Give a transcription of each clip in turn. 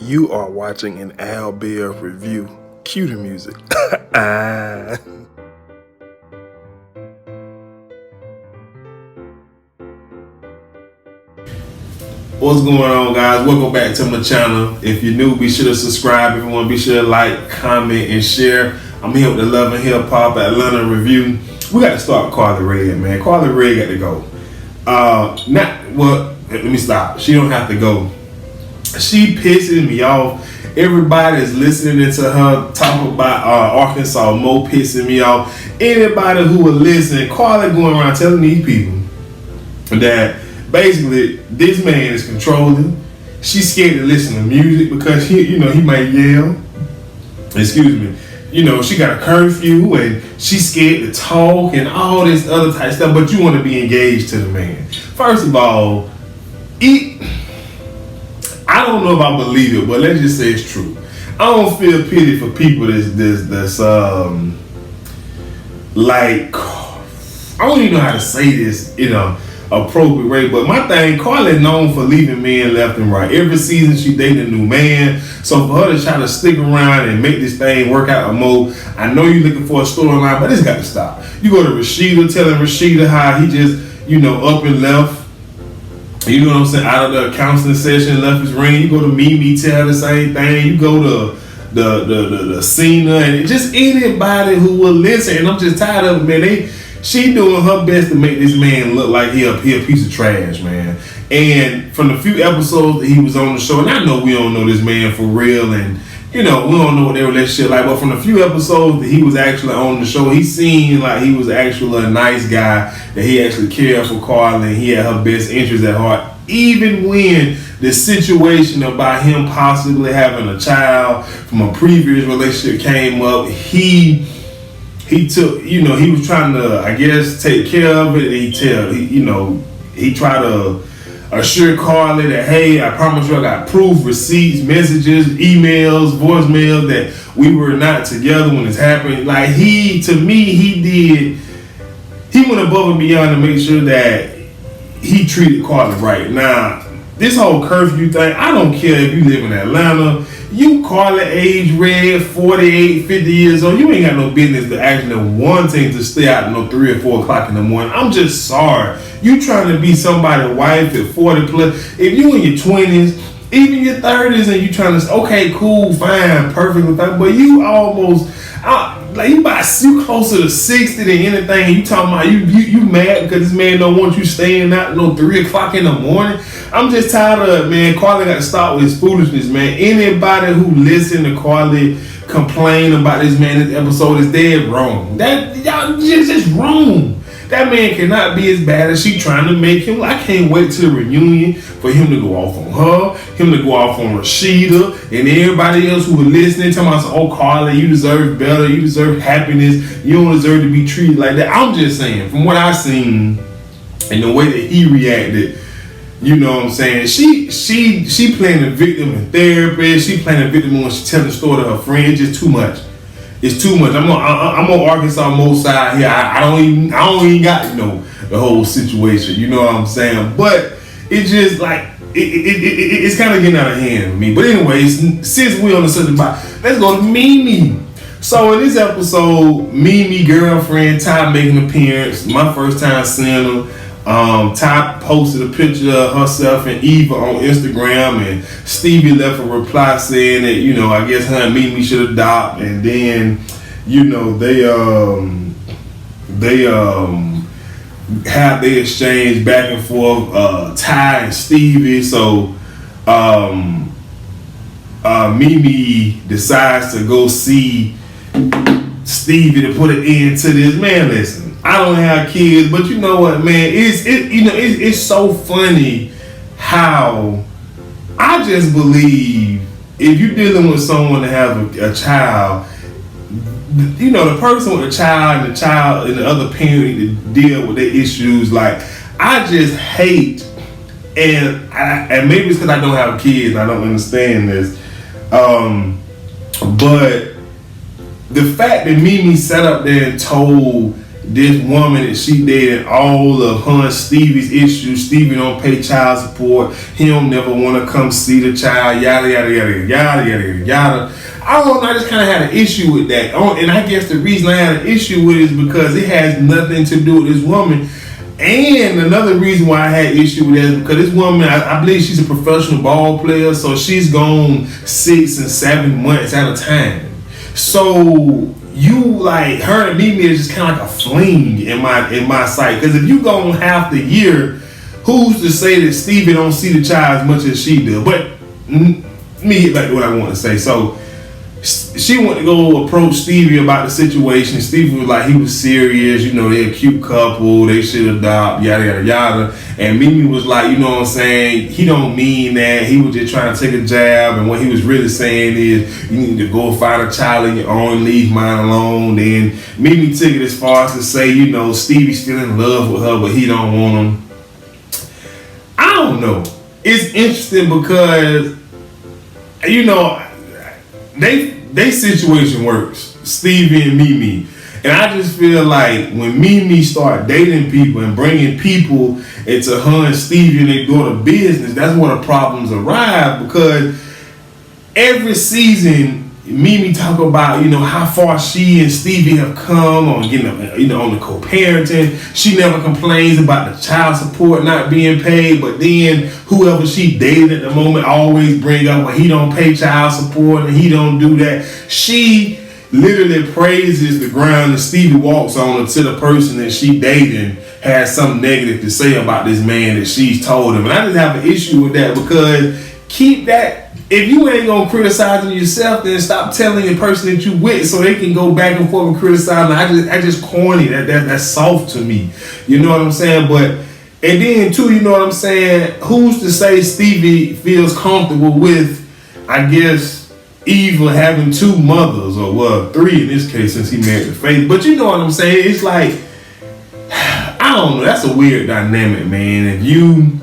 You are watching an Al Bear review. Cue the music. What's going on, guys? Welcome back to my channel. If you're new, be sure to subscribe. Everyone, be sure to like, comment, and share. I'm here with the Love and Hip Hop Atlanta review. We got to start with Carly Red, man. Carly Red got to go. Let me stop. She don't have to go. She pisses me off. Everybody is listening to her talk about Arkansas more pissing me off. Anybody who will listen, Carly going around telling these people that basically this man is controlling. She's scared to listen to music because he might yell. Excuse me. She got a curfew and she's scared to talk and all this other type of stuff, but you want to be engaged to the man. First of all, I don't know if I believe it, but let's just say it's true. I don't feel pity for people that's like, I don't even know how to say this, appropriate way. But my thing, Carly known for leaving men left and right. Every season she dated a new man. So for her to try to stick around and make this thing work out more, I know you're looking for a storyline, but it's got to stop. You go to Rashida, telling Rashida how he just, up and left. You know what I'm saying? Out of the counseling session, left his ring. You go to Mimi, tell the same thing. You go to the Cena, and just anybody who will listen. And I'm just tired of it, man. She doing her best to make this man look like he a piece of trash, man. And from the few episodes that he was on the show, and I know we don't know this man for real, and we don't know what their relationship like, but from the few episodes that he was actually on the show, he seemed like he was actually a nice guy, that he actually cared for Carly, and he had her best interest at heart. Even when the situation about him possibly having a child from a previous relationship came up, he took, he was trying to, I guess, take care of it. He tried to assure Carly that, hey, I promise you I got proof, receipts, messages, emails, voicemails that we were not together when this happened. Like he went above and beyond to make sure that he treated Carly right. Now, this whole curfew thing, I don't care if you live in Atlanta, you Carly age red, 48, 50 years old, you ain't got no business to actually wanting to stay out until 3 or 4 o'clock in the morning. I'm just sorry. You trying to be somebody's wife at 40 plus. If you in your 20s, even your 30s, and you trying to, okay, cool, fine, perfect, but you almost, you closer to 60 than anything, and you talking about you mad because this man don't want you staying out 3 o'clock in the morning. I'm just tired of it, man. Carly got to stop with his foolishness, man. Anybody who listen to Carly complain about this man in this episode is dead wrong. That y'all just wrong. That man cannot be as bad as she trying to make him. I can't wait till the reunion for him to go off on her, him to go off on Rashida, and everybody else who was listening, talking about, oh, Carly, you deserve better, you deserve happiness, you don't deserve to be treated like that. I'm just saying, from what I seen and the way that he reacted, you know what I'm saying? She playing the victim in therapy. She playing the victim when she telling the story to her friend. It's just too much. It's too much. I'm on Arkansas most side here. I don't even got the whole situation. You know what I'm saying? But it's just like it's kind of getting out of hand with me. But anyways, since we're on the subject about, let's go to Mimi. So in this episode, Mimi girlfriend Ty making an appearance. My first time seeing her. Ty posted a picture of herself and Eva on Instagram, and Stevie left a reply saying that, I guess her and Mimi should adopt, and then, they have their exchange back and forth, Ty and Stevie. So Mimi decides to go see Stevie to put an end to this. Man, listen, I don't have kids, but you know what, man? It's so funny how I just believe if you're dealing with someone that has a child, the person with the child and the other parent to deal with their issues. Like, I just hate, and maybe it's because I don't have kids and I don't understand this, but the fact that Mimi sat up there and told this woman that she dated, all of her and Stevie's issues. Stevie don't pay child support. He don't never want to come see the child. Yada yada yada yada yada yada. I don't know. I just kind of had an issue with that. And I guess the reason I had an issue with it is because it has nothing to do with this woman. And another reason why I had issue with that is because this woman, I believe she's a professional ball player, so she's gone 6 and 7 months at a time. So you like her and Mimi is just kind of like a fling in my sight. Because if you go on half the year, who's to say that Stevie don't see the child as much as she does? But let me get back to what I want to say. So she went to go approach Stevie about the situation. Stevie was like, he was serious, they're a cute couple, they should adopt, yada yada yada. And Mimi was like, you know what I'm saying, he don't mean that, he was just trying to take a jab, and what he was really saying is you need to go find a child in your own, leave mine alone. Then Mimi took it as far as to say, Stevie's still in love with her, but he don't want him. I don't know. It's interesting because they situation works, Stevie and Mimi. And I just feel like when Mimi start dating people and bringing people into her and Stevie and they go to business, that's where the problems arrive. Because every season, Mimi talk about, how far she and Stevie have come on getting, on the co-parenting. She never complains about the child support not being paid, but then whoever she dated at the moment always bring up, well, he don't pay child support and he don't do that. She literally praises the ground that Stevie walks on until the person that she dating has something negative to say about this man that she's told him. And I just have an issue with that, because keep that. If you ain't gonna criticize them yourself, then stop telling the person that you with so they can go back and forth and criticize them. I just corny. That's soft to me. You know what I'm saying? But and then too, you know what I'm saying? Who's to say Stevie feels comfortable with, I guess, Eva having 2 mothers, or 3 in this case since he married to Faith. But you know what I'm saying? It's like, I don't know. That's a weird dynamic, man. If you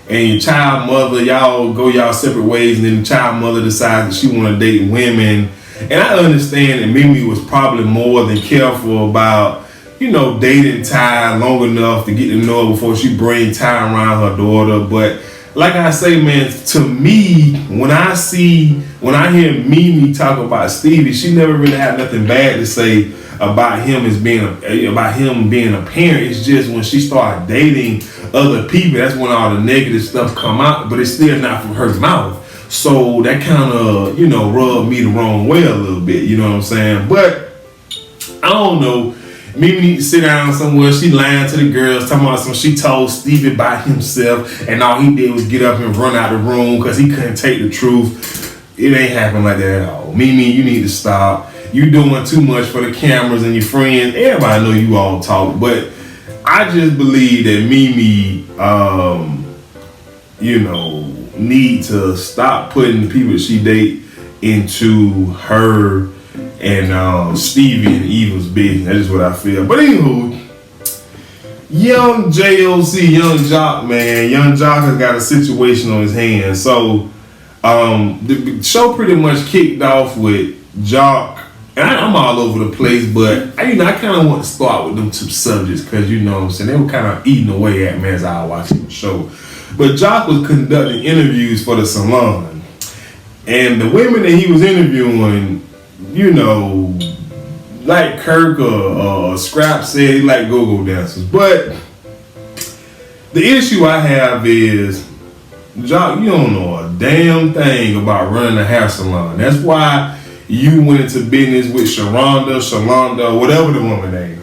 and your child mother, y'all go y'all separate ways, and then the child mother decides that she want to date women. And I understand that Mimi was probably more than careful about, dating Ty long enough to get to know her before she bring Ty around her daughter. But like I say, man, to me, when I hear Mimi talk about Stevie, she never really had nothing bad to say about him being a parent. It's just when she started dating other people, that's when all the negative stuff come out, but it's still not from her mouth. So that kind of, rubbed me the wrong way a little bit, you know what I'm saying? But I don't know. Mimi need to sit down somewhere. She lying to the girls, talking about something. She told Stevie about himself, and all he did was get up and run out the room because he couldn't take the truth. It ain't happening like that at all. Mimi, you need to stop. You doing too much for the cameras and your friends. Everybody know you all talk, but I just believe that Mimi, need to stop putting the people that she date into her and Stevie and Eva's business. That's just what I feel. But anywho, young JOC, Young Jock, man. Young Jock has got a situation on his hands. So the show pretty much kicked off with Jock. And I'm all over the place, but I kind of want to start with them 2 subjects because, you know what I'm saying, they were kind of eating away at me as I was watching the show. But Jock was conducting interviews for the salon. And the women that he was interviewing, like Kirk or Scrap said, he like go-go dancers. But the issue I have is, Jock, you don't know a damn thing about running a hair salon. That's why you went into business with Shalonda, whatever the woman name,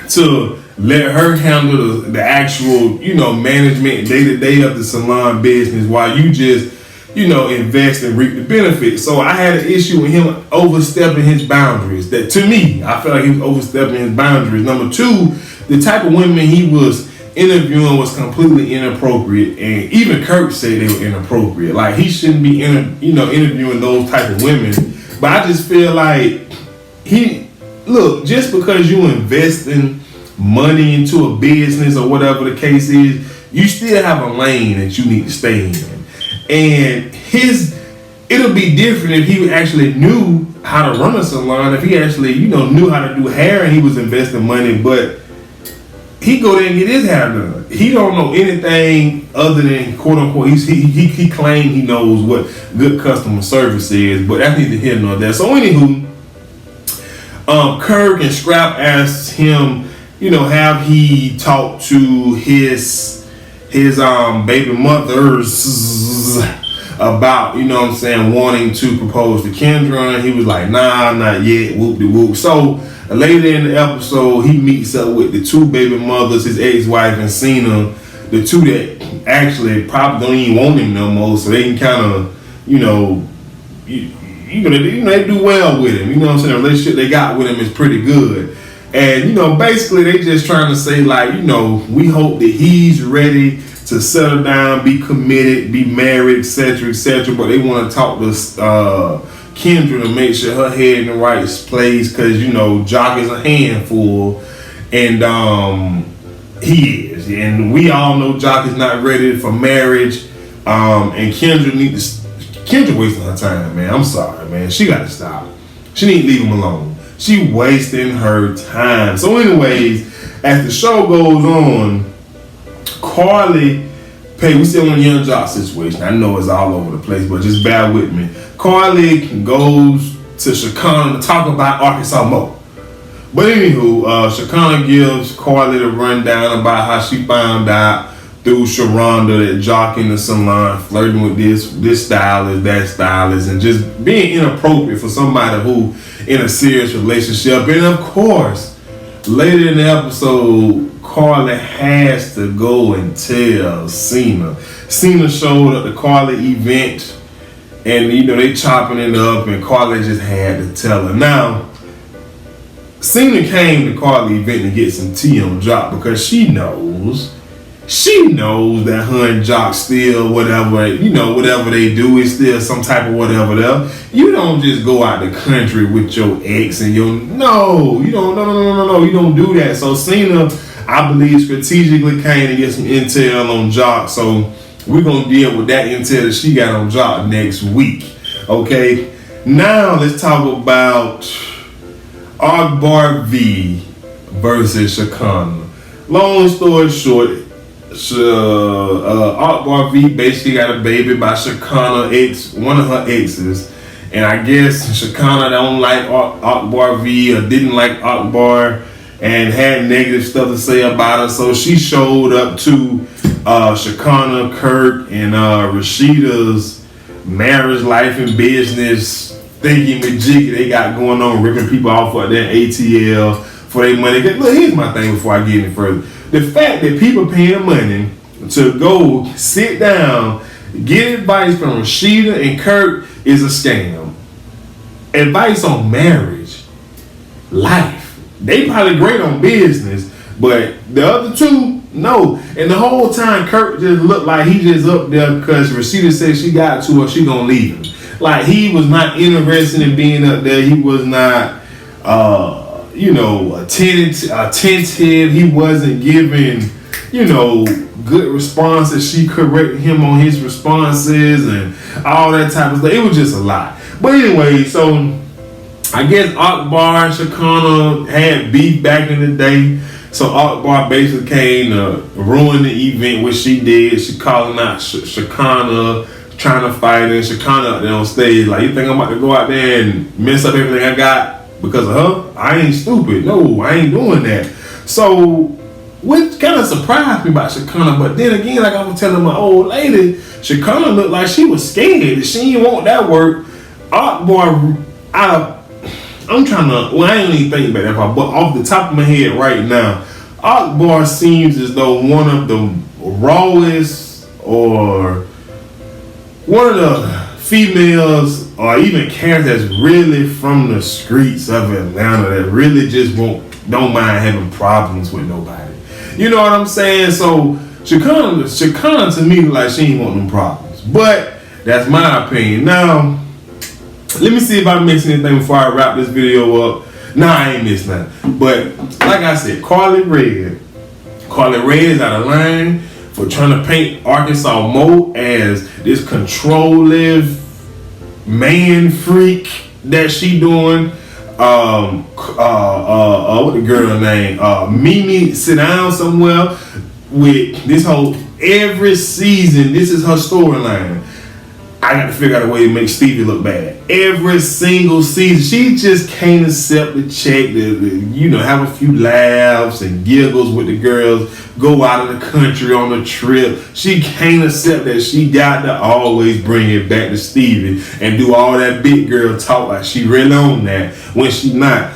to let her handle the actual, management day-to-day of the salon business while you just, invest and reap the benefits. So I had an issue with him overstepping his boundaries. That to me, I felt like he was overstepping his boundaries. Number 2, the type of women he was interviewing was completely inappropriate, and even Kirk said they were inappropriate. Like he shouldn't be interviewing those type of women. But I just feel like just because you investing money into a business or whatever the case is, you still have a lane that you need to stay in. And his it'll be different if he actually knew how to run a salon, if he actually, knew how to do hair and he was investing money, but he go there and get his hair done. He don't know anything other than quote unquote. He claimed he knows what good customer service is, but that's neither here nor there. So anywho, Kirk and Scrap asked him, have he talked to his baby mothers about, wanting to propose to Kendra, and he was like, nah, not yet, whoop-de-whoop. So later in the episode, he meets up with the two baby mothers, his ex-wife and Cena, the two that actually probably don't even want him no more, so they can kind of, they do well with him. The relationship they got with him is pretty good. And, basically they just trying to say, like, we hope that he's ready to settle down, be committed, be married, etc., etc. But they want to talk to Kendra to make sure her head in the right place, because Jock is a handful, and he is, and we all know Jock is not ready for marriage, and Kendra wasting her time, man. I'm sorry, man. She got to stop. She need to leave him alone. She wasting her time. So anyways, as the show goes on, Carly, we still on Young Jock situation. I know it's all over the place, but just bear with me. Carly goes to Shekinah to talk about Arkansas Mo. But anywho, Shekinah gives Carly the rundown about how she found out through Sharonda that Jock in the salon flirting with this stylist, that stylist, and just being inappropriate for somebody who in a serious relationship. And of course, later in the episode, Carly has to go and tell Cena. Cena showed up at the Carly event, and they chopping it up, and Carly just had to tell her. Now, Cena came to Carly event to get some tea on Jock, because she knows that her and Jock still whatever they do is still some type of whatever there. You don't just go out the country with your ex and you don't do that. So Cena, I believe, strategically came to get some intel on Jock. So we're gonna deal with that intel that she got on Jock next week. Okay. Now let's talk about Akbar V versus Shekinah. Long story short, Akbar V basically got a baby by Shekinah one of her exes, and I guess Shekinah don't like Akbar V, or didn't like Akbar, and had negative stuff to say about her. So she showed up to Shekinah, Kirk, and Rashida's marriage, life, and business thingy-majiggy they got going on, ripping people off for their ATL for their money. Look, here's my thing before I get any further. The fact that people paying money to go sit down, get advice from Rashida and Kirk is a scam. Advice on marriage, life. They probably great on business, but the other two, no. And the whole time, Kirk just looked like he just up there because Rashida said she got to her, she gonna leave him. Like, he was not interested in being up there. He was not, attentive. He wasn't giving, good responses. She corrected him on his responses and all that type of stuff. It was just a lot. But anyway, so I guess Akbar and Shekinah had beef back in the day. So Akbar basically came to ruin the event, which she did. She calling out Shekinah, trying to fight, and Shekinah out there on stage like, you think I'm about to go out there and mess up everything I got because of her? I ain't stupid. No, I ain't doing that. So, which kind of surprised me about Shekinah, but then again, like I was telling my old lady, Shekinah looked like she was scared. She didn't want that work. Akbar, I ain't even thinking about that part, but off the top of my head right now, Akbar seems as though one of the rawest or one of the females or even characters that's really from the streets of Atlanta that really just don't mind having problems with nobody. You know what I'm saying? So Shekinah to me like she ain't want them problems. But that's my opinion. Now, let me see if I missed anything before I wrap this video up. Nah, I ain't missed nothing. But like I said, Carly Red is out of line for trying to paint Arkansas Mo as this controlling man freak that she doing. What the girl name? Mimi sit down somewhere with this whole every season. This is her storyline. I got to figure out a way to make Stevie look bad. Every single season, she just can't accept the check. Have a few laughs and giggles with the girls. Go out of the country on a trip. She can't accept that. She got to always bring it back to Stevie and do all that big girl talk like she really on that when she not.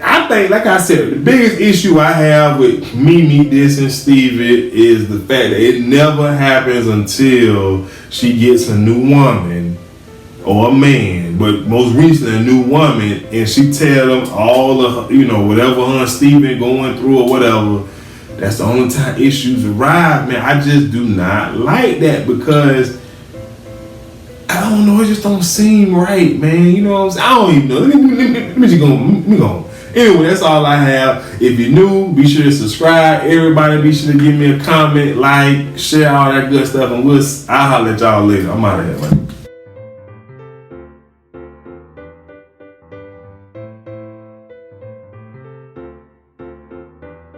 I think, like I said, the biggest issue I have with Mimi dissing Stevie is the fact that it never happens until she gets a new woman or a man, but most recently a new woman, and she tell them all the, whatever her and Stevie going through or whatever. That's the only time issues arrive, man. I just do not like that because I don't know, it just don't seem right, man. You know what I'm saying? I don't even know. Let me go. Anyway, that's all I have. If you're new, be sure to subscribe. Everybody be sure to give me a comment, like, share all that good stuff, and I'll holler at y'all later. I'm out of here, man.